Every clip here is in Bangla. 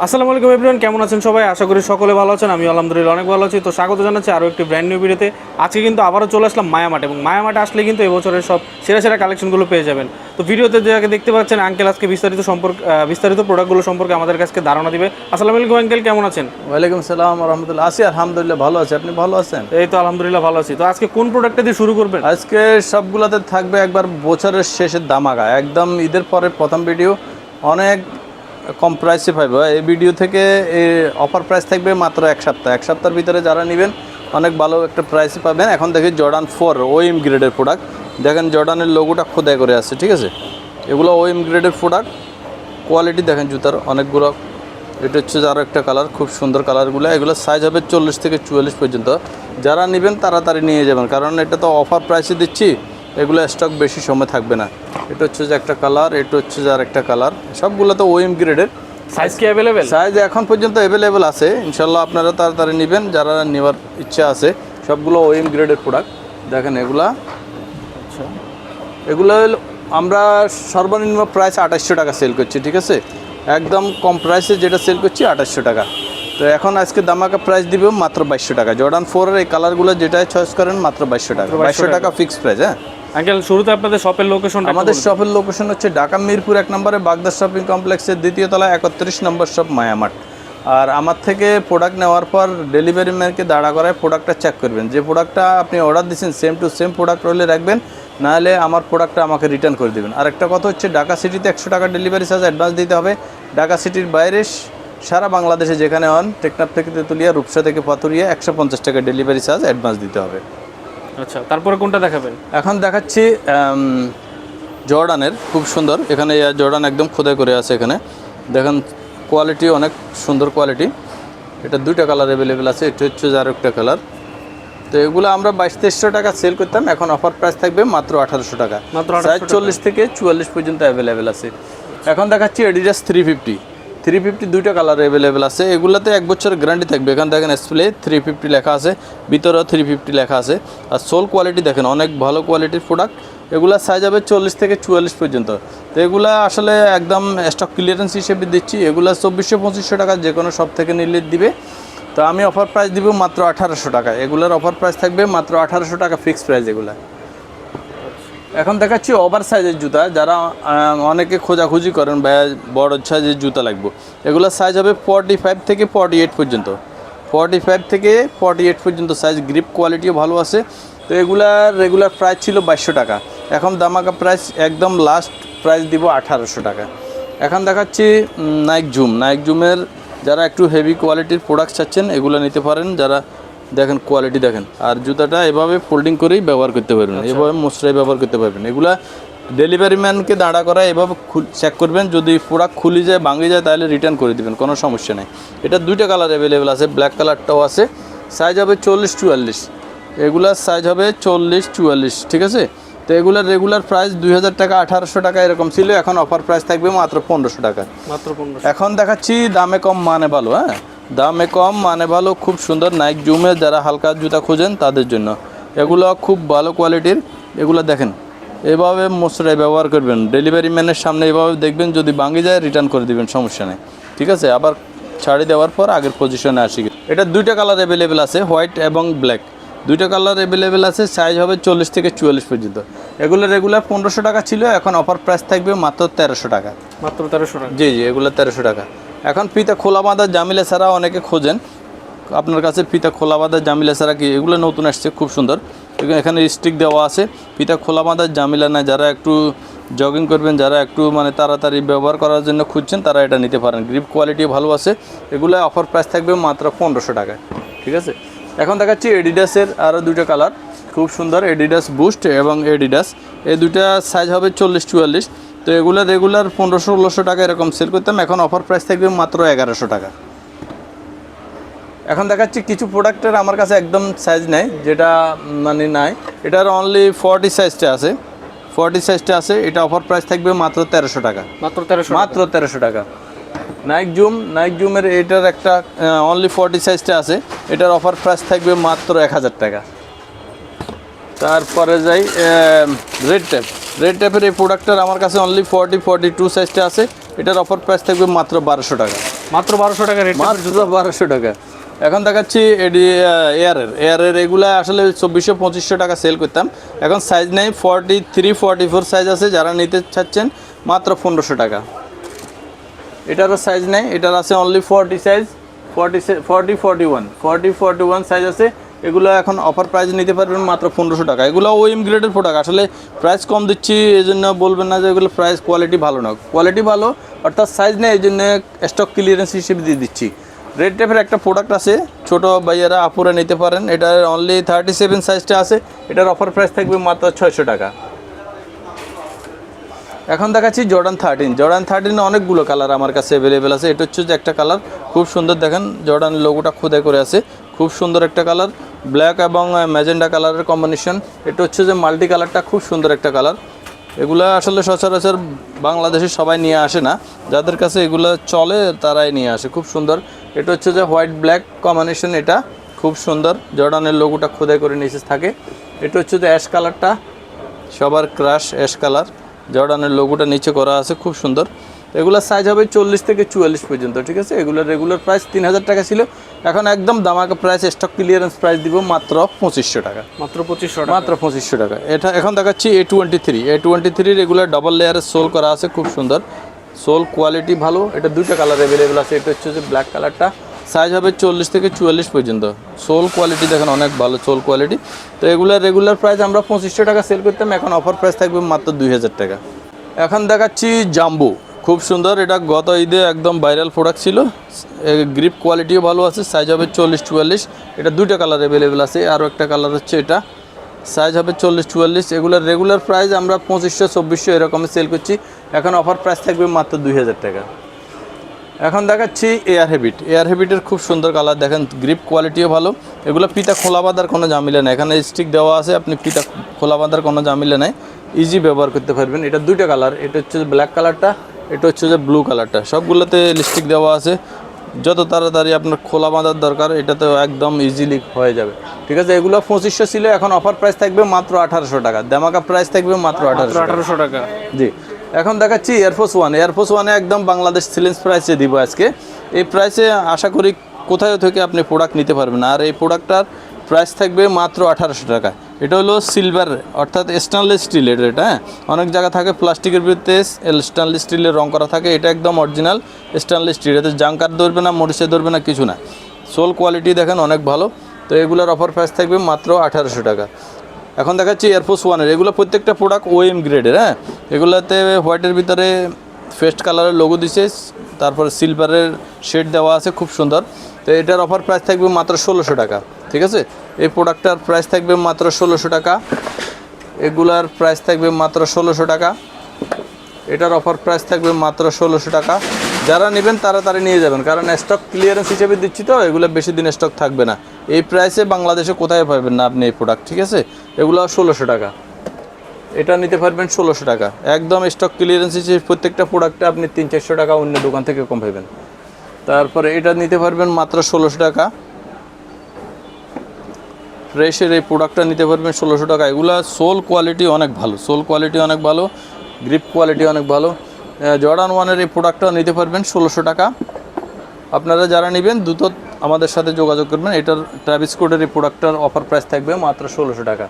আসসালামু আলাইকুম এভরিওয়ান, কেমন আছেন সবাই? আশা করি সকলে ভালো আছেন। আমি আলহামদুলিল্লাহ অনেক ভালো আছি। তো স্বাগত জানাচ্ছি আরও একটি ব্র্যান্ড নিউ ভিডিওতে। আজকে কিন্তু আবারও চলে আসলাম মায়ামার্ট, এবং মায়ামার্টে আসলে কিন্তু এবছরের সব সেরা সেরা কালেকশনগুলো পেয়ে যাবেন। তো ভিডিওতে যাকে দেখতে পাচ্ছেন, আঙ্কেল আজকে বিস্তারিত প্রোডাক্টগুলো সম্পর্কে আমাদের কাছে ধারণা দিবে। আসসালামু আলাইকুম আঙ্কেল, কেমন আছেন? ওয়ালাইকুম সালাম রহমতুল্লাহ। আছি আলহামদুলিল্লাহ, ভালো আছে। আপনি ভালো আছেন? এই তো আলহামদুলিল্লাহ ভালো আছি। তো আজকে কোন প্রোডাক্টটা দিয়ে শুরু করবেন? আজকে সবগুলোতে থাকবে একবার বছরের শেষের দামাগা, একদম ঈদের পরে প্রথম ভিডিও। অনেক কম প্রাইসে পাইব এই ভিডিও থেকে। অফার প্রাইস থাকবে মাত্র এক সপ্তাহের ভিতরে যারা নেবেন অনেক ভালো একটা প্রাইসে পাবেন। এখন দেখি জর্ডান 4 ওএম গ্রেডের প্রোডাক্ট। দেখেন জর্ডানের লোগোটা খোদাই করে আছে, ঠিক আছে? এগুলো ওএম গ্রেডের প্রোডাক্ট। কোয়ালিটি দেখেন জুতার অনেকগুলো। এটা হচ্ছে আরও একটা কালার, খুব সুন্দর কালারগুলো। এগুলো সাইজ হবে 40 থেকে 44 পর্যন্ত। যারা নেবেন তাড়াতাড়ি নিয়ে যাবেন, কারণ এটা তো অফার প্রাইসে দিচ্ছি। এগুলো স্টক বেশি সময় থাকবে না। এটা হচ্ছে যে একটা কালার, এটা হচ্ছে যে আর একটা কালার। সবগুলো তো ওএম গ্রেডের। সাইজ কি অ্যাভেলেবেল? সাইজ এখন পর্যন্ত অ্যাভেলেবেল আছে, ইনশাল্লাহ আপনারা তাড়াতাড়ি নেবেন যারা নেওয়ার ইচ্ছা আছে। সবগুলো ওএম গ্রেডের প্রোডাক্ট। দেখেন এগুলা, আচ্ছা, এগুলো আমরা সর্বনিম্ন প্রাইস 2800 টাকা সেল করছি, ঠিক আছে? একদম কম প্রাইসে যেটা সেল করছি 2800 টাকা। তো এখন আজকে দামাকা প্রাইস দিব মাত্র 2200 টাকা। জর্ডান 4-এর এই কালারগুলো যেটাই চয়েস করেন মাত্র 2200 টাকা। 2200 টাকা ফিক্স প্রাইস। হ্যাঁ আঙ্কেল, শুরুতে আপনাদের শপের লোকেশন। আমাদের শপের লোকেশন হচ্ছে ঢাকা মিরপুর 1 নম্বরে বাগদা শপিং কমপ্লেক্সের 2য় তলায় 31 নম্বর শপ মায়ামার্ট। আর আমার থেকে প্রোডাক্ট নেওয়ার পর ডেলিভারি ম্যানকে দাঁড়া করায় প্রোডাক্টটা চেক করবেন। যে প্রোডাক্টটা আপনি অর্ডার দিয়েছেন সেম টু সেম প্রোডাক্ট রইলে রাখবেন, নাহলে আমার প্রোডাক্টটা আমাকে রিটার্ন করে দেবেন। আরেকটা কথা হচ্ছে, ঢাকা সিটিতে 100 টাকা ডেলিভারি চার্জ অ্যাডভান্স দিতে হবে। ঢাকা সিটির বাইরে সারা বাংলাদেশে যেখানে হন, টেকনাফ থেকে তেঁতুলিয়া, রূপসা থেকে পাথুরিয়া, 150 টাকা ডেলিভারি চার্জ অ্যাডভান্স দিতে হবে। আচ্ছা, তারপরে কোনটা দেখাবেন? এখন দেখাচ্ছি জর্ডানের, খুব সুন্দর। এখানে জর্ডান একদম খোদাই করে আছে। এখানে দেখেন কোয়ালিটি অনেক সুন্দর কোয়ালিটি। এটা 2টা কালার অ্যাভেলেবেল আছে। এটা হচ্ছে আর একটা কালার। তো এগুলো আমরা 2200-2300 টাকা সেল করতাম, এখন অফার প্রাইস থাকবে মাত্র 1800 টাকা। সাইজ 40 থেকে 44 পর্যন্ত অ্যাভেলেবেল আছে। এখন দেখাচ্ছি এডিডাস 350 2টা কালার অ্যাভেলেবেল আছে। এগুলোতে 1 বছরের গ্যারান্টি থাকবে। এখানে দেখেন ডিসপ্লে 350 লেখা আছে, ভিতরেও 350 লেখা আছে। আর সোল কোয়ালিটি দেখেন অনেক ভালো কোয়ালিটির প্রোডাক্ট। এগুলো সাইজ হবে 40 থেকে 44 পর্যন্ত। তো এগুলো আসলে একদম স্টক ক্লিয়ারেন্স হিসেবে দিচ্ছি। এগুলো 2400-2500 টাকা যে কোনো সব থেকে নিলে দিবে। তো আমি অফার প্রাইস দিব মাত্র 1800 টাকা। এগুলোর অফার প্রাইস থাকবে মাত্র 1800 টাকা ফিক্সড প্রাইস এগুলো। এখন দেখাচ্ছি ওভার সাইজের জুতা, যারা অনেকে খোঁজাখুঁজি করেন ভাইয়া বড় সাইজের জুতা লাগবে। এগুলো সাইজ হবে 45 থেকে 48 পর্যন্ত। 45 থেকে 48 পর্যন্ত সাইজ। গ্রিপ কোয়ালিটিও ভালো আছে। তো এগুলার রেগুলার প্রাইস ছিল 2200 টাকা, এখন দামাকা প্রাইস একদম লাস্ট প্রাইস দিব 1800 টাকা। এখন দেখাচ্ছি নাইক জুমের যারা একটু হেভি কোয়ালিটির প্রোডাক্ট চাচ্ছেন এগুলো নিতে পারেন। যারা দেখেন কোয়ালিটি দেখেন, আর জুতাটা এভাবে ফোল্ডিং করেই ব্যবহার করতে পারবেন, এভাবে মোচড়াই ব্যবহার করতে পারবেন। এগুলা ডেলিভারি ম্যানকে দাঁড়া করা এভাবে চেক করবেন, যদি প্রোডাক্ট খুলে যায় ভাঙে যায় তাহলে রিটার্ন করে দিবেন, কোনো সমস্যা নেই। এটা 2টা কালার অ্যাভেলেবেল আছে, ব্ল্যাক কালারটাও আছে। সাইজ হবে 40-44। এগুলার সাইজ হবে 40-44, ঠিক আছে? তো এগুলার রেগুলার প্রাইস 2000 টাকা 1800 টাকা এরকম ছিল, এখন অফার প্রাইস থাকবে মাত্র 1500 টাকা। মাত্র 1500। এখন দেখাচ্ছি দামে কম মানে ভালো। হ্যাঁ, দামে কম মানে ভালো, খুব সুন্দর নাইক জুমে যারা হালকা জুতা খোঁজেন তাদের জন্য এগুলো খুব ভালো কোয়ালিটির। এগুলো দেখেন এভাবে মোচড়ায় ব্যবহার করবেন, ডেলিভারি ম্যানের সামনে এভাবে দেখবেন, যদি ভাঙে যায় রিটার্ন করে দিবেন, সমস্যা নেই, ঠিক আছে? আবার ছাড়ি দেওয়ার পর আগের পজিশনে আসি। এটা 2টা কালার অ্যাভেলেবেল আছে, হোয়াইট এবং ব্ল্যাক। 2টা কালার অ্যাভেলেবেল আছে। সাইজ হবে 40 থেকে 44 পর্যন্ত। এগুলো রেগুলার 1500 টাকা ছিল, এখন অফার প্রাইস থাকবে মাত্র 1300 টাকা। মাত্র 1300 টাকা? জি, এগুলো 1300 টাকা। এখন ফিতা খোলা বাঁধা জামিলা ছাড়া অনেকে খোঁজেন, আপনার কাছে ফিতা খোলা বাঁধা জামিলা ছাড়া কি? এগুলো নতুন আসছে, খুব সুন্দর। এখানে স্টিক দেওয়া আছে। ফিতা খোলা বাঁধা জামিলা না, যারা একটু জগিং করবেন, যারা একটু মানে তাড়াতাড়ি ব্যবহার করার জন্য খুঁজছেন তারা এটা নিতে পারেন। গ্রিপ কোয়ালিটি ভালো আছে। এগুলো অফার প্রাইস থাকবে মাত্র 1500 টাকা, ঠিক আছে? এখন দেখাচ্ছি এডিডাসের আরও 2টা কালার, খুব সুন্দর। এডিডাস বুস্ট এবং এডিডাস, এই 2টা সাইজ হবে 40-44। তো এগুলো রেগুলার 1500-1600 টাকা এরকম সেল করতাম, এখন অফার প্রাইস থাকবে মাত্র 1100 টাকা। এখন দেখাচ্ছি কিছু প্রোডাক্টের আমার কাছে একদম সাইজ নেই, যেটা মানে নাই, এটার অনলি 40 সাইজটা আছে। 40 সাইজটা আছে, এটা অফার প্রাইস থাকবে মাত্র 1300 টাকা। মাত্র 1300? মাত্র 1300 টাকা। নাইক জুমের এটার একটা অনলি 40 সাইজটা আছে, এটার অফার প্রাইস থাকবে মাত্র 1000 টাকা। তারপরে যাই রেড ট্যাপের এই প্রোডাক্টটার আমার কাছে অনলি 42 সাইজটা আছে, এটার অফার প্রাইস থাকবে মাত্র 1200 টাকা। মাত্র 1200 টাকা রেট, মাত্র 1200 টাকা। এখন দেখাচ্ছি এডি এয়ারের এগুলা আসলে 2400-2500 টাকা সেল করতাম, এখন সাইজ নেই, 43-44 সাইজ আছে, যারা নিতে চাচ্ছেন মাত্র 1500 টাকা। এটারও সাইজ নেই, এটার আছে অনলি 40 সাইজ, 41 সাইজ আছে। এগুলো এখন অফার প্রাইস নিতে পারবেন মাত্র 1500 টাকা। এগুলো ওএম গ্রেডের প্রোডাক্ট, আসলে প্রাইস কম দিচ্ছি এই জন্য বলবেন না যে এগুলো প্রাইস কোয়ালিটি ভালো না, কোয়ালিটি ভালো অর্থাৎ সাইজ নেই, এই জন্য স্টক ক্লিয়ারেন্স হিসেবে দিয়ে দিচ্ছি। রেড টেপের একটা প্রোডাক্ট আছে, ছোটো ভাইয়ারা আপুরে নিতে পারেন, এটার অনলি 37 সাইজটা আছে, এটার অফার প্রাইস থাকবে মাত্র 600 টাকা। এখন দেখাচ্ছি জর্ডান 13 অনেকগুলো কালার আমার কাছে অ্যাভেলেবেল আছে। এটা হচ্ছে যে একটা কালার খুব সুন্দর, দেখেন জর্ডান লোগোটা খোদাই করে আছে, খুব সুন্দর একটা কালার, ব্ল্যাক এবং ম্যাজেন্ডা কালারের কম্বিনেশন। এটা হচ্ছে যে মাল্টি কালারটা খুব সুন্দর একটা কালার। এগুলো আসলে সচরাচর বাংলাদেশে সবাই নিয়ে আসে না, যাদের কাছে এগুলো চলে তারাই নিয়ে আসে, খুব সুন্দর। এটা হচ্ছে যে হোয়াইট ব্ল্যাক কম্বিনেশন, এটা খুব সুন্দর, জর্ডানের লোগোটা খোদাই করে নিচে থাকে। এটা হচ্ছে যে অ্যাশ কালারটা, সবার ক্রাশ অ্যাশ কালার, জর্ডানের লোগোটা নিচে করা আছে, খুব সুন্দর। এগুলোর সাইজ হবে 40 থেকে 44 পর্যন্ত, ঠিক আছে। এগুলোর রেগুলার প্রাইস 3000 টাকা ছিল, এখন একদম দামাকা প্রাইস, স্টক ক্লিয়ারেন্স প্রাইস দিব মাত্র 2500 টাকা। মাত্র 2500 টাকা, মাত্র 2500 টাকা। এটা এখন দেখাচ্ছি A23 রেগুলার ডাবল লেয়ারের সোল করা আছে, খুব সুন্দর, সোল কোয়ালিটি ভালো। এটা দুইটা কালার অ্যাভেলেবেল আছে, এটা হচ্ছে যে ব্ল্যাক কালারটা, সাইজ হবে 40 থেকে 44 পর্যন্ত। সোল কোয়ালিটি দেখেন অনেক ভালো সোল কোয়ালিটি। তো এগুলোর রেগুলার প্রাইস আমরা 2500 টাকা সেল করতাম, এখন অফার প্রাইস থাকবে মাত্র 2000 টাকা। এখন দেখাচ্ছি জাম্বু, খুব সুন্দর, এটা গত ঈদে একদম ভাইরাল প্রোডাক্ট ছিল, গ্রিপ কোয়ালিটিও ভালো আছে, সাইজ হবে 40-44। এটা দুইটা কালার অ্যাভেলেবেল আছে, আরও একটা কালার হচ্ছে এটা, সাইজ হবে 40-44। এগুলোর রেগুলার প্রাইস আমরা 2500-2400 এরকমই সেল করছি, এখন অফার প্রাইস থাকবে মাত্র 2000 টাকা। এখন দেখাচ্ছি এয়ার হ্যাবিটের খুব সুন্দর কালার, দেখেন গ্রিপ কোয়ালিটিও ভালো। এগুলো পিতা খোলা বাঁধার কোনো ঝামেলা নেই, এখানে স্টিক দেওয়া আছে, আপনি পিতা খোলা বাঁধার কোনো ঝামেলা নেই, ইজি ব্যবহার করতে পারবেন। এটা দুইটা কালার, এটা হচ্ছে ব্ল্যাক কালারটা, এটা হচ্ছে যে ব্লু কালারটা, সবগুলোতে লিপস্টিক দেওয়া আছে। যত তাড়াতাড়ি আপনার খোলা বাঁধার দরকার এটা তো একদম ইজিলি হয়ে যাবে, ঠিক আছে। এগুলো 2500 ছিল, এখন অফার প্রাইস থাকবে মাত্র 1800 টাকা, দামাকা প্রাইস থাকবে মাত্র 1800 টাকা। জি। এখন দেখাচ্ছি এয়ারফোর্স ওয়ানে একদম বাংলাদেশ চ্যালেঞ্জ প্রাইসে দিব আজকে। এই প্রাইসে আশা করি কোথাও থেকে আপনি প্রোডাক্ট নিতে পারবেন, আর এই প্রোডাক্টটার প্রাইস থাকবে মাত্র 1800 টাকা। এটা হলো সিলভার অর্থাৎ স্টেনলেস স্টিলের, এটা হ্যাঁ, অনেক জায়গা থাকে প্লাস্টিকের ভিতরে স্টেনলেস স্টিলের রং করা থাকে, এটা একদম অরিজিনাল স্টেনলেস স্টিল, এতে জাঙ্কার ধরবে না, মরিচে ধরবে না, কিছু না, সোল কোয়ালিটি দেখেন অনেক ভালো। তো এগুলোর অফার প্রাইস থাকবে মাত্র 1800 টাকা। এখন দেখাচ্ছি এয়ারফোর্স ওয়ানের, এগুলো প্রত্যেকটা প্রোডাক্ট ওএম গ্রেডের, হ্যাঁ। এগুলোতে হোয়াইটের ভিতরে ফেস্ট কালারের লোগো দিছে, তারপরে সিলভারের শেড দেওয়া আছে, খুব সুন্দর। তো এটার অফার প্রাইস থাকবে মাত্র 1600 টাকা, ঠিক আছে। এই প্রোডাক্টটার প্রাইস থাকবে মাত্র 1600 টাকা, এগুলার প্রাইস থাকবে মাত্র 1600 টাকা, এটার অফার প্রাইস থাকবে মাত্র 1600 টাকা। যারা নেবেন তাড়াতাড়ি নিয়ে যাবেন, কারণ স্টক ক্লিয়ারেন্স হিসেবে দিচ্ছি, তো এগুলো বেশি দিন স্টক থাকবে না। এই প্রাইসে বাংলাদেশে কোথায় পাবেন না আপনি এই প্রোডাক্ট, ঠিক আছে। এগুলো 1600 টাকা, এটা নিতে পারবেন 1600 টাকা, একদম স্টক ক্লিয়ারেন্স হিসেবে। প্রত্যেকটা প্রোডাক্টে আপনি 300-400 টাকা অন্য দোকান থেকে কম পাবেন। তারপরে এটা নিতে পারবেন মাত্র 1600 টাকা, ফ্রেশের এই প্রোডাক্টটা নিতে পারবেন 1600 টাকা। এগুলো সোল কোয়ালিটি অনেক ভালো, গ্রিপ কোয়ালিটি অনেক ভালো। জর্ডান ওয়ানের এই প্রোডাক্টটা নিতে পারবেন 1600 টাকা। আপনারা যারা নেবেন দ্রুত আমাদের সাথে যোগাযোগ করবেন। এটার ট্রাভিস কোডের এই প্রোডাক্টটার অফার প্রাইস থাকবে মাত্র 1600 টাকা।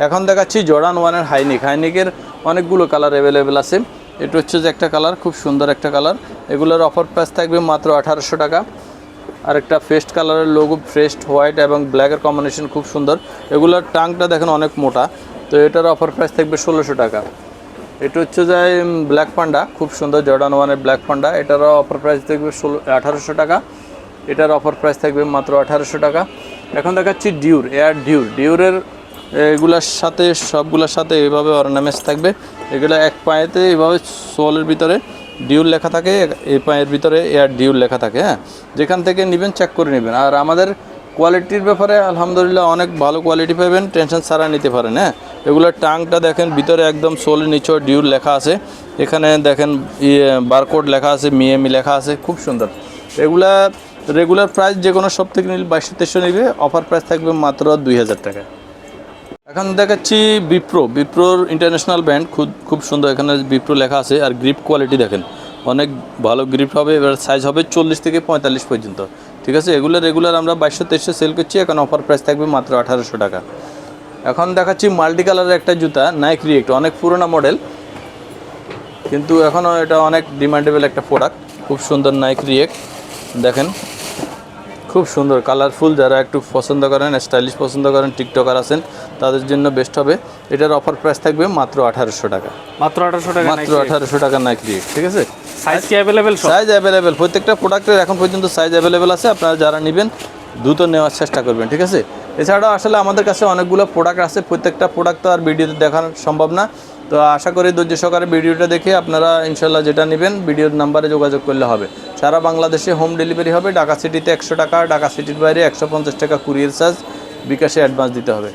এখন দেখাচ্ছি জর্ডান ওয়ানের হাইনিকের অনেকগুলো কালার অ্যাভেলেবেল আছে। এটা হচ্ছে যে একটা কালার, খুব সুন্দর একটা কালার, এগুলোর অফার প্রাইস থাকবে মাত্র 1800 টাকা। আর একটা ফেস্ট কালারের লোগো, ফেস্ট হোয়াইট এবং ব্ল্যাকের কম্বিনেশন খুব সুন্দর। এগুলোর টাংটা দেখেন অনেক মোটা, তো এটার অফার প্রাইস থাকবে 1600 টাকা। এটা হচ্ছে যে ব্ল্যাক পান্ডা, খুব সুন্দর, জর্ডান ওয়ানের ব্ল্যাক পান্ডা, এটারও অফার প্রাইস থাকবে 1800 টাকা, এটার অফার প্রাইস থাকবে মাত্র 1800 টাকা। এখন দেখাচ্ছি ডিউরের এগুলার সাথে সবগুলোর সাথে এইভাবে অর্নামেন্টস থাকবে। এগুলো এক পায়েতে এইভাবে সোলের ভিতরে ডিউর লেখা থাকে, এই পায়ের ভিতরে এয়ার ডিউর লেখা থাকে, হ্যাঁ। যেখান থেকে নেবেন চেক করে নেবেন। আর আমাদের কোয়ালিটির ব্যাপারে আলহামদুলিল্লাহ অনেক ভালো কোয়ালিটি পাবেন, টেনশন ছাড়া নিতে পারেন, হ্যাঁ। এগুলোর টাংটা দেখেন, ভিতরে একদম সোলের নিচেও ডিউর লেখা আছে, এখানে দেখেন বারকোড লেখা আছে, মিএমই লেখা আছে, খুব সুন্দর। এগুলা রেগুলার প্রাইস যে কোনো সব থেকে নিলে 2200-2300 নেবে, অফার প্রাইস থাকবে মাত্র 2000 টাকা। এখন দেখাচ্ছি বিপ্রোর ইন্টারন্যাশনাল ব্র্যান্ড, খুব সুন্দর, এখানে বিপ্রো লেখা আছে। আর গ্রিপ কোয়ালিটি দেখেন অনেক ভালো গ্রিপ হবে। এবার সাইজ হবে 40 থেকে 45 পর্যন্ত, ঠিক আছে। এগুলো রেগুলার আমরা 2200-2300 সেল করছি, এখন অফার প্রাইস থাকবে মাত্র 1800 টাকা। এখন দেখাচ্ছি মাল্টি কালারের একটা জুতা, নাইক রিয়েক্ট, অনেক পুরোনো মডেল কিন্তু এখনও এটা অনেক ডিমান্ডেবল একটা প্রোডাক্ট। খুব সুন্দর নাইক রিয়েক্ট, দেখেন খুব সুন্দর কালারফুল। যারা একটু পছন্দ করেন, স্টাইলিশ পছন্দ করেন, টিকটকার আছেন, তাদের জন্য বেস্ট হবে। এটার অফার প্রাইস থাকবে মাত্র 1800 টাকা। মাত্র 1800 টাকা, মাত্র 1800 টাকা নাইক রিয়েক্ট, ঠিক আছে। সাইজ কি অ্যাভেলেবেল? সাইজ অ্যাভেলেবেল, প্রত্যেকটা প্রোডাক্টের এখন পর্যন্ত সাইজ অ্যাভেলেবেল আছে। আপনারা যারা নেবেন দ্রুত নেওয়ার চেষ্টা করবেন, ঠিক আছে। এছাড়াও আসলে আমাদের কাছে অনেকগুলো প্রোডাক্ট আছে, প্রত্যেকটা প্রোডাক্ট তো আর ভিডিওতে দেখানো সম্ভব না। তো আশা করি ধৈর্য সহকারে ভিডিওটা দেখে আপনারা ইনশাল্লাহ যেটা নেবেন ভিডিওর নাম্বারে যোগাযোগ করলে হবে। সারা বাংলাদেশে হোম ডেলিভারি হবে। ঢাকা সিটিতে 100 টাকা, ঢাকা সিটির বাইরে 150 টাকা কুরিয়ার চার্জ, বিকাশে অ্যাডভান্স দিতে হবে।